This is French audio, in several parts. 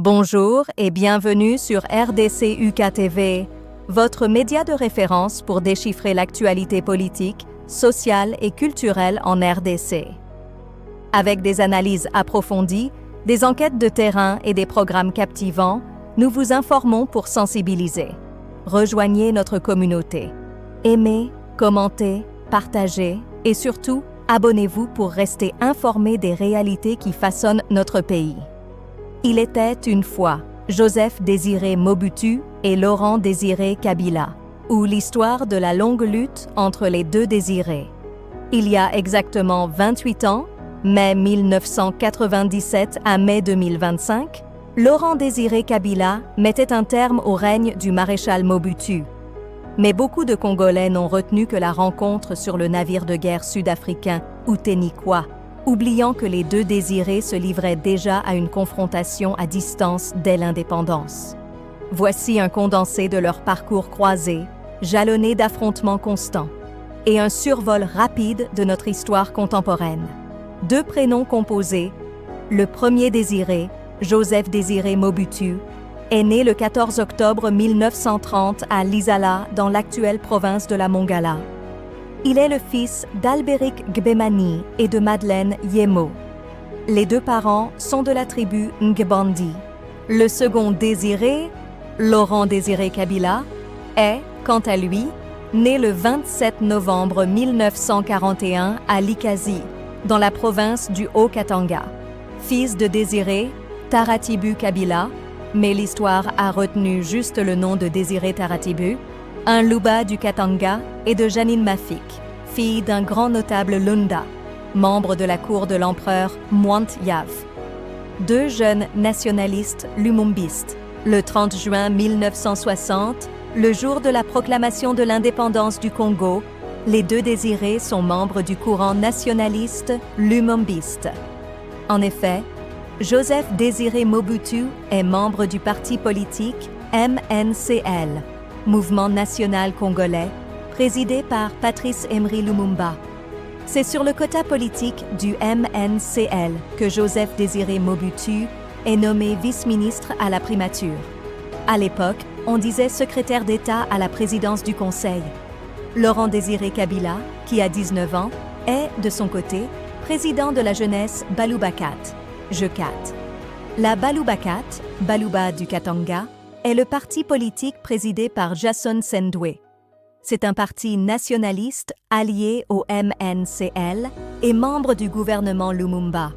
Bonjour et bienvenue sur RDC UK-TV, votre média de référence pour déchiffrer l'actualité politique, sociale et culturelle en RDC. Avec des analyses approfondies, des enquêtes de terrain et des programmes captivants, nous vous informons pour sensibiliser. Rejoignez notre communauté. Aimez, commentez, partagez et surtout, abonnez-vous pour rester informés des réalités qui façonnent notre pays. Il était une fois Joseph-Désiré Mobutu et Laurent-Désiré Kabila, ou l'histoire de la longue lutte entre les deux Désirés. Il y a exactement 28 ans, mai 1997 à mai 2025, Laurent-Désiré Kabila mettait un terme au règne du maréchal Mobutu. Mais beaucoup de Congolais n'ont retenu que la rencontre sur le navire de guerre sud-africain Outénikwa, oubliant que les deux Désirés se livraient déjà à une confrontation à distance dès l'indépendance. Voici un condensé de leur parcours croisé, jalonné d'affrontements constants, et un survol rapide de notre histoire contemporaine. Deux prénoms composés, le premier Désiré, Joseph-Désiré Mobutu, est né le 14 octobre 1930 à Lisala, dans l'actuelle province de la Mongala. Il est le fils d'Alberic Gbemani et de Madeleine Yemo. Les deux parents sont de la tribu Ngbandi. Le second Désiré, Laurent-Désiré Kabila, est, quant à lui, né le 27 novembre 1941 à Likasi, dans la province du Haut-Katanga. Fils de Désiré, Taratibu Kabila, mais l'histoire a retenu juste le nom de Désiré Taratibu, un Luba du Katanga, et de Janine Mafik, fille d'un grand notable Lunda, membre de la cour de l'empereur Mwant Yav. Deux jeunes nationalistes lumumbistes. Le 30 juin 1960, le jour de la proclamation de l'indépendance du Congo, les deux Désirés sont membres du courant nationaliste lumumbiste. En effet, Joseph-Désiré Mobutu est membre du parti politique MNCL, Mouvement national congolais, présidé par Patrice Emery Lumumba. C'est sur le quota politique du MNCL que Joseph-Désiré Mobutu est nommé vice-ministre à la primature. À l'époque, on disait secrétaire d'État à la présidence du Conseil. Laurent-Désiré Kabila, qui a 19 ans, est, de son côté, président de la jeunesse Balubakat, JECAT. La Balubakat, Baluba du Katanga, est le parti politique présidé par Jason Sendwe. C'est un parti nationaliste allié au MNCL et membre du gouvernement Lumumba.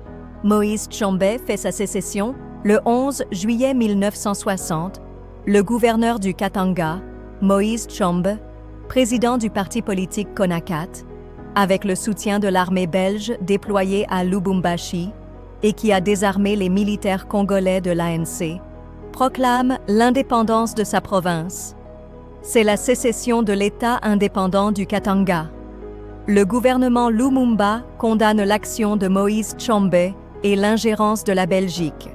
Moïse Tshombe fait sa sécession le 11 juillet 1960. Le gouverneur du Katanga, Moïse Tshombe, président du parti politique Konakat, avec le soutien de l'armée belge déployée à Lubumbashi et qui a désarmé les militaires congolais de l'ANC, proclame l'indépendance de sa province. C'est la sécession de l'État indépendant du Katanga. Le gouvernement Lumumba condamne l'action de Moïse Tshombe et l'ingérence de la Belgique.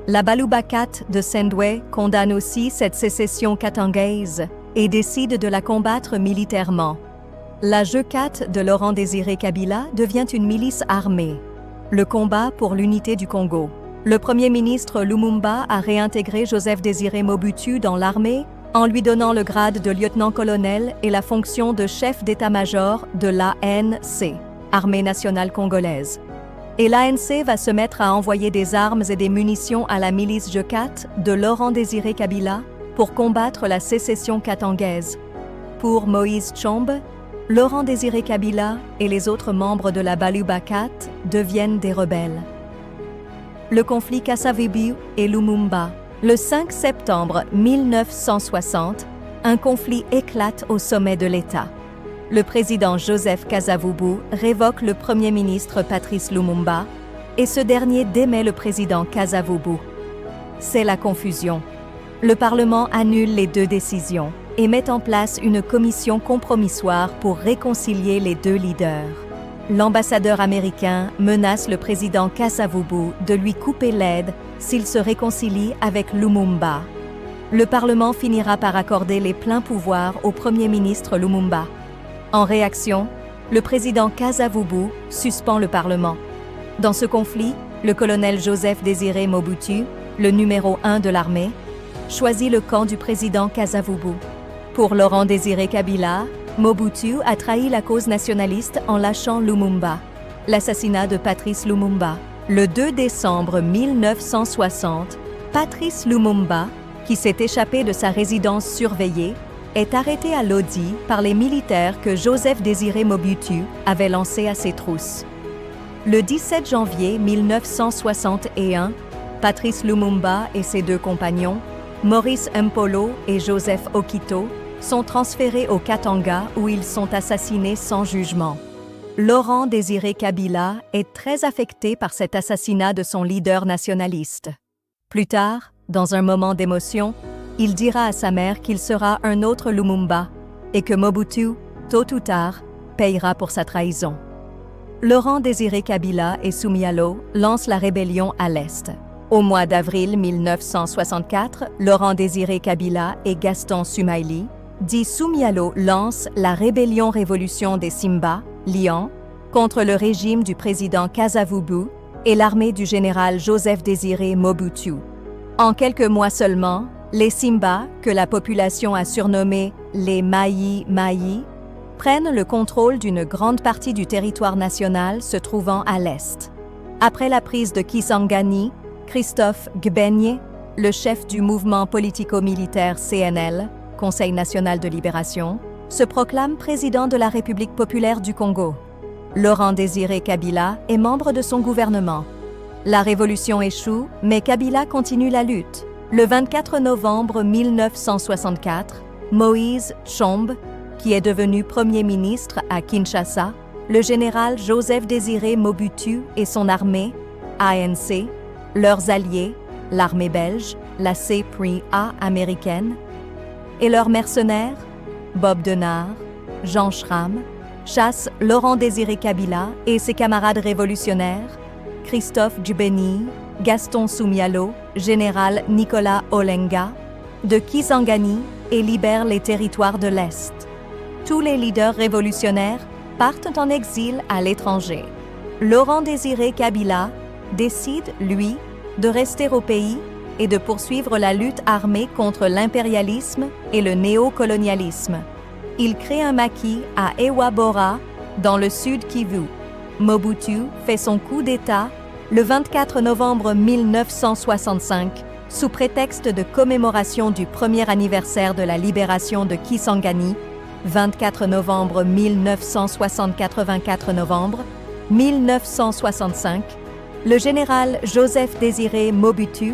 La Balubakat de Sendwe condamne aussi cette sécession katangaise et décide de la combattre militairement. La JECAT de Laurent-Désiré Kabila devient une milice armée. Le combat pour l'unité du Congo. Le premier ministre Lumumba a réintégré Joseph-Désiré Mobutu dans l'armée en lui donnant le grade de lieutenant-colonel et la fonction de chef d'état-major de l'ANC, Armée nationale congolaise. Et l'ANC va se mettre à envoyer des armes et des munitions à la milice JECAT de Laurent-Désiré Kabila pour combattre la sécession katangaise. Pour Moïse Tshombe, Laurent-Désiré Kabila et les autres membres de la Balubakat deviennent des rebelles. Le conflit Kasavubu et Lumumba. Le 5 septembre 1960, un conflit éclate au sommet de l'État. Le président Joseph Kasavubu révoque le premier ministre Patrice Lumumba et ce dernier démet le président Kasavubu. C'est la confusion. Le Parlement annule les deux décisions et met en place une commission compromissoire pour réconcilier les deux leaders. L'ambassadeur américain menace le président Kasavubu de lui couper l'aide s'il se réconcilie avec Lumumba. Le Parlement finira par accorder les pleins pouvoirs au Premier ministre Lumumba. En réaction, le président Kasavubu suspend le Parlement. Dans ce conflit, le colonel Joseph-Désiré Mobutu le numéro 1 de l'armée, choisit le camp du président Kasavubu. Pour Laurent Désiré Kabila, Mobutu a trahi la cause nationaliste en lâchant Lumumba. L'assassinat de Patrice Lumumba. Le 2 décembre 1960, Patrice Lumumba, qui s'est échappé de sa résidence surveillée, est arrêté à Lodi par les militaires que Joseph Désiré Mobutu avait lancés à ses trousses. Le 17 janvier 1961, Patrice Lumumba et ses deux compagnons, Maurice Mpolo et Joseph Okito, sont transférés au Katanga où ils sont assassinés sans jugement. Laurent Désiré Kabila est très affecté par cet assassinat de son leader nationaliste. Plus tard, dans un moment d'émotion, il dira à sa mère qu'il sera un autre Lumumba et que Mobutu, tôt ou tard, payera pour sa trahison. Laurent Désiré Kabila et Soumialo lancent la rébellion à l'Est. Au mois d'avril 1964, Laurent Désiré Kabila et Gaston Sumaili, dit Soumialo, lancent la rébellion révolution des Simba, Lion, contre le régime du président Kasavubu et l'armée du général Joseph Désiré Mobutu. En quelques mois seulement, les Simba, que la population a surnommés les Maï Maï, prennent le contrôle d'une grande partie du territoire national se trouvant à l'est. Après la prise de Kisangani, Christophe Gbenye, le chef du mouvement politico-militaire CNL, Conseil national de libération, se proclame président de la République populaire du Congo. Laurent Désiré Kabila est membre de son gouvernement. La révolution échoue, mais Kabila continue la lutte. Le 24 novembre 1964, Moïse Tshombe, qui est devenu Premier ministre à Kinshasa, le général Joseph Désiré Mobutu et son armée, ANC, leurs alliés, l'armée belge, la CPA américaine, et leurs mercenaires, Bob Denard, Jean Schramm, chassent Laurent Désiré Kabila et ses camarades révolutionnaires, Christophe Djubeni, Gaston Soumialo, général Nicolas Olenga, de Kisangani et libèrent les territoires de l'Est. Tous les leaders révolutionnaires partent en exil à l'étranger. Laurent Désiré Kabila décide, lui, de rester au pays et de poursuivre la lutte armée contre l'impérialisme et le néocolonialisme. Il crée un maquis à Ewabora, dans le sud Kivu. Mobutu fait son coup d'État le 24 novembre 1965, sous prétexte de commémoration du premier anniversaire de la libération de Kisangani, 24 novembre 1964 novembre 1965, le général Joseph Désiré Mobutu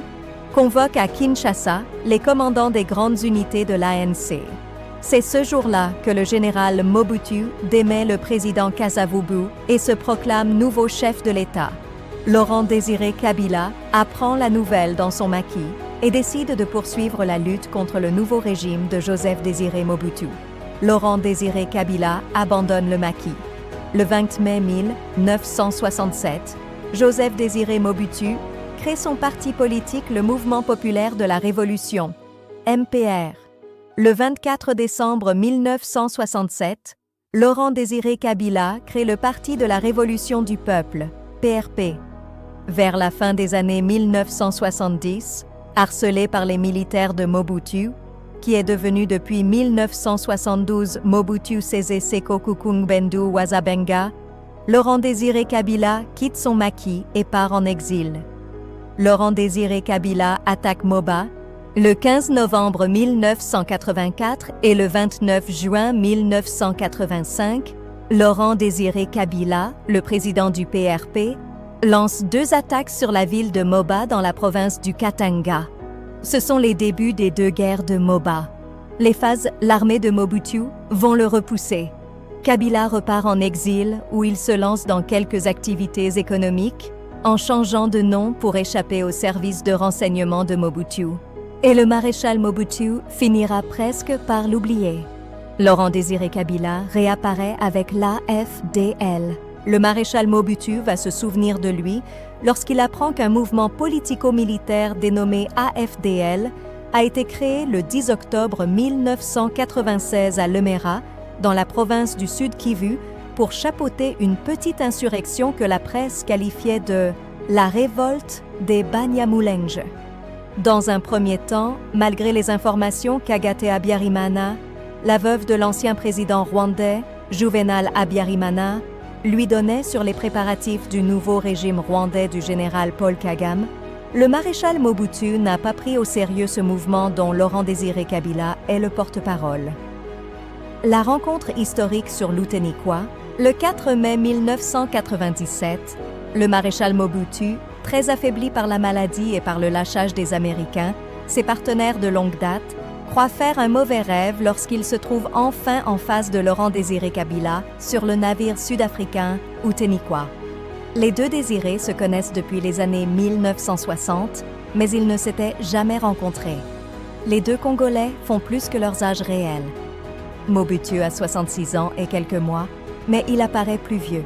convoque à Kinshasa les commandants des grandes unités de l'ANC. C'est ce jour-là que le général Mobutu démet le président Kasavubu et se proclame nouveau chef de l'État. Laurent Désiré Kabila apprend la nouvelle dans son maquis et décide de poursuivre la lutte contre le nouveau régime de Joseph Désiré Mobutu. Laurent Désiré Kabila abandonne le maquis. Le 20 mai 1967, Joseph Désiré Mobutu crée son parti politique le Mouvement populaire de la Révolution, MPR. Le 24 décembre 1967, Laurent Désiré Kabila crée le Parti de la Révolution du Peuple, PRP. Vers la fin des années 1970, harcelé par les militaires de Mobutu, qui est devenu depuis 1972 Mobutu Sese Seko Kukungbendu Wazabenga, Laurent Désiré Kabila quitte son maquis et part en exil. Laurent Désiré Kabila attaque Moba le 15 novembre 1984 et le 29 juin 1985. Laurent Désiré Kabila, le président du PRP, lance 2 attaques sur la ville de Moba dans la province du Katanga. Ce sont les débuts des 2 guerres de Moba. Les phases l'armée de Mobutu vont le repousser. Kabila repart en exil où il se lance dans quelques activités économiques en changeant de nom pour échapper au service de renseignement de Mobutu. Et le maréchal Mobutu finira presque par l'oublier. Laurent Désiré Kabila réapparaît avec l'AFDL. Le maréchal Mobutu va se souvenir de lui lorsqu'il apprend qu'un mouvement politico-militaire dénommé AFDL a été créé le 10 octobre 1996 à Lemera, dans la province du Sud Kivu, pour chapeauter une petite insurrection que la presse qualifiait de « la révolte des Banyamulenge ». Dans un premier temps, malgré les informations qu'Agathe Habyarimana, la veuve de l'ancien président rwandais, Juvenal Habyarimana, lui donnait sur les préparatifs du nouveau régime rwandais du général Paul Kagame, le maréchal Mobutu n'a pas pris au sérieux ce mouvement dont Laurent-Désiré Kabila est le porte-parole. La rencontre historique sur l'Outaouais, le 4 mai 1997, le maréchal Mobutu, très affaibli par la maladie et par le lâchage des Américains, ses partenaires de longue date, croit faire un mauvais rêve lorsqu'il se trouve enfin en face de Laurent-Désiré Kabila sur le navire sud-africain Outaouais. Les deux désirés se connaissent depuis les années 1960, mais ils ne s'étaient jamais rencontrés. Les deux Congolais font plus que leurs âges réels. Mobutu a 66 ans et quelques mois, mais il apparaît plus vieux.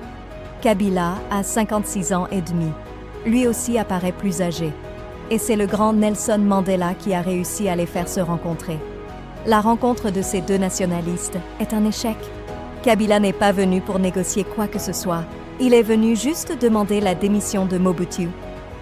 Kabila a 56 ans et demi. Lui aussi apparaît plus âgé. Et c'est le grand Nelson Mandela qui a réussi à les faire se rencontrer. La rencontre de ces deux nationalistes est un échec. Kabila n'est pas venu pour négocier quoi que ce soit. Il est venu juste demander la démission de Mobutu.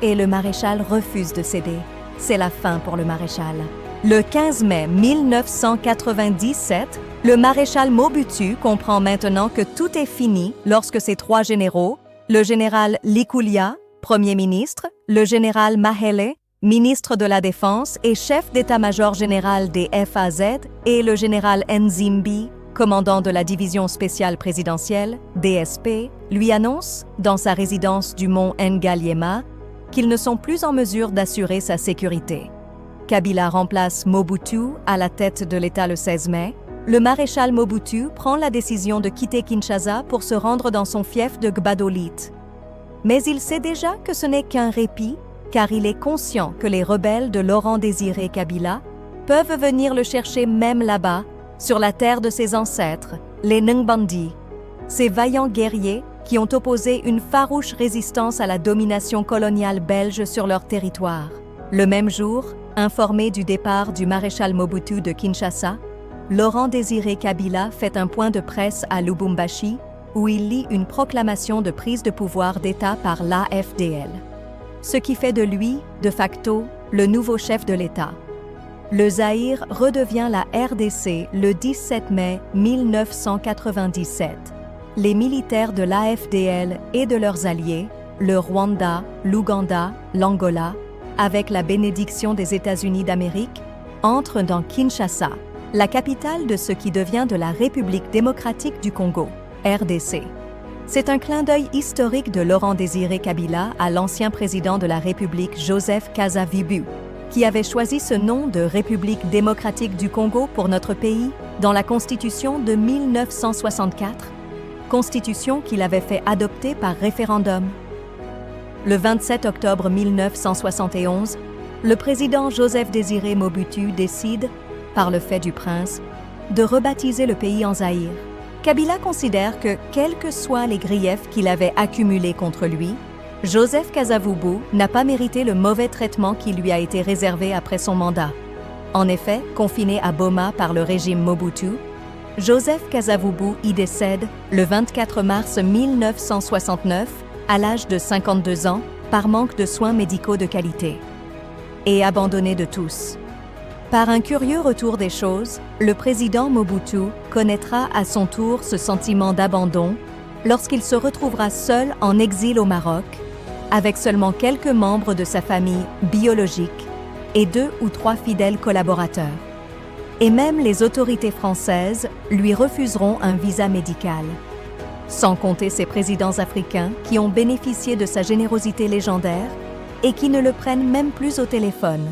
Et le maréchal refuse de céder. C'est la fin pour le maréchal. Le 15 mai 1997, le maréchal Mobutu comprend maintenant que tout est fini lorsque ses trois généraux, le général Likulia, Premier ministre, le général Mahele, ministre de la Défense et chef d'état-major général des FAZ, et le général Nzimbi, commandant de la division spéciale présidentielle, DSP, lui annoncent, dans sa résidence du mont Ngaliema, qu'ils ne sont plus en mesure d'assurer sa sécurité. Kabila remplace Mobutu à la tête de l'État le 16 mai. Le maréchal Mobutu prend la décision de quitter Kinshasa pour se rendre dans son fief de Gbadolit. Mais il sait déjà que ce n'est qu'un répit, car il est conscient que les rebelles de Laurent-Désiré Kabila peuvent venir le chercher même là-bas, sur la terre de ses ancêtres, les Ngbandi, ces vaillants guerriers qui ont opposé une farouche résistance à la domination coloniale belge sur leur territoire. Le même jour, informé du départ du maréchal Mobutu de Kinshasa, Laurent-Désiré Kabila fait un point de presse à Lubumbashi où il lit une proclamation de prise de pouvoir d'État par l'AFDL, ce qui fait de lui, de facto, le nouveau chef de l'État. Le Zaïre redevient la RDC le 17 mai 1997. Les militaires de l'AFDL et de leurs alliés, le Rwanda, l'Ouganda, l'Angola, avec la bénédiction des États-Unis d'Amérique, entrent dans Kinshasa, la capitale de ce qui devient de la République démocratique du Congo, RDC. C'est un clin d'œil historique de Laurent-Désiré Kabila à l'ancien président de la République Joseph Kasavubu, qui avait choisi ce nom de République démocratique du Congo pour notre pays dans la Constitution de 1964, Constitution qu'il avait fait adopter par référendum. Le 27 octobre 1971, le président Joseph Désiré Mobutu décide, par le fait du prince, de rebaptiser le pays en Zaïre. Kabila considère que, quels que soient les griefs qu'il avait accumulés contre lui, Joseph Kasavubu n'a pas mérité le mauvais traitement qui lui a été réservé après son mandat. En effet, confiné à Boma par le régime Mobutu, Joseph Kasavubu y décède le 24 mars 1969 à l'âge de 52 ans par manque de soins médicaux de qualité. Et abandonné de tous. Par un curieux retour des choses, le président Mobutu connaîtra à son tour ce sentiment d'abandon lorsqu'il se retrouvera seul en exil au Maroc, avec seulement quelques membres de sa famille biologique et 2 ou 3 fidèles collaborateurs. Et même les autorités françaises lui refuseront un visa médical. Sans compter ces présidents africains qui ont bénéficié de sa générosité légendaire et qui ne le prennent même plus au téléphone.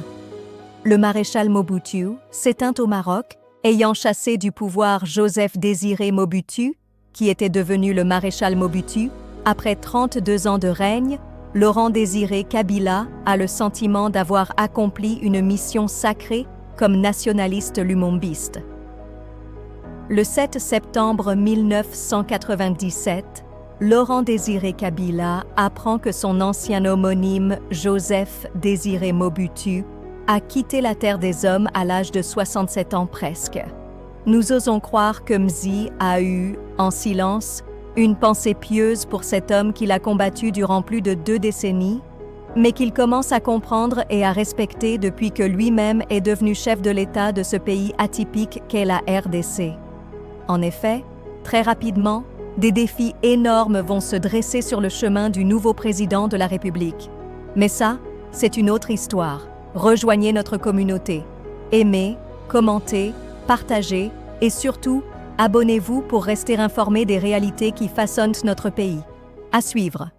Le maréchal Mobutu s'éteint au Maroc, ayant chassé du pouvoir Joseph Désiré Mobutu, qui était devenu le maréchal Mobutu. Après 32 ans de règne, Laurent-Désiré Kabila a le sentiment d'avoir accompli une mission sacrée comme nationaliste lumumbiste. Le 7 septembre 1997, Laurent-Désiré Kabila apprend que son ancien homonyme Joseph Désiré Mobutu a quitté la terre des hommes à l'âge de 67 ans presque. Nous osons croire que Mzi a eu, en silence, une pensée pieuse pour cet homme qu'il a combattu durant plus de 2 décennies, mais qu'il commence à comprendre et à respecter depuis que lui-même est devenu chef de l'État de ce pays atypique qu'est la RDC. En effet, très rapidement, des défis énormes vont se dresser sur le chemin du nouveau président de la République. Mais ça, c'est une autre histoire. Rejoignez notre communauté. Aimez, commentez, partagez et surtout, abonnez-vous pour rester informé des réalités qui façonnent notre pays. À suivre.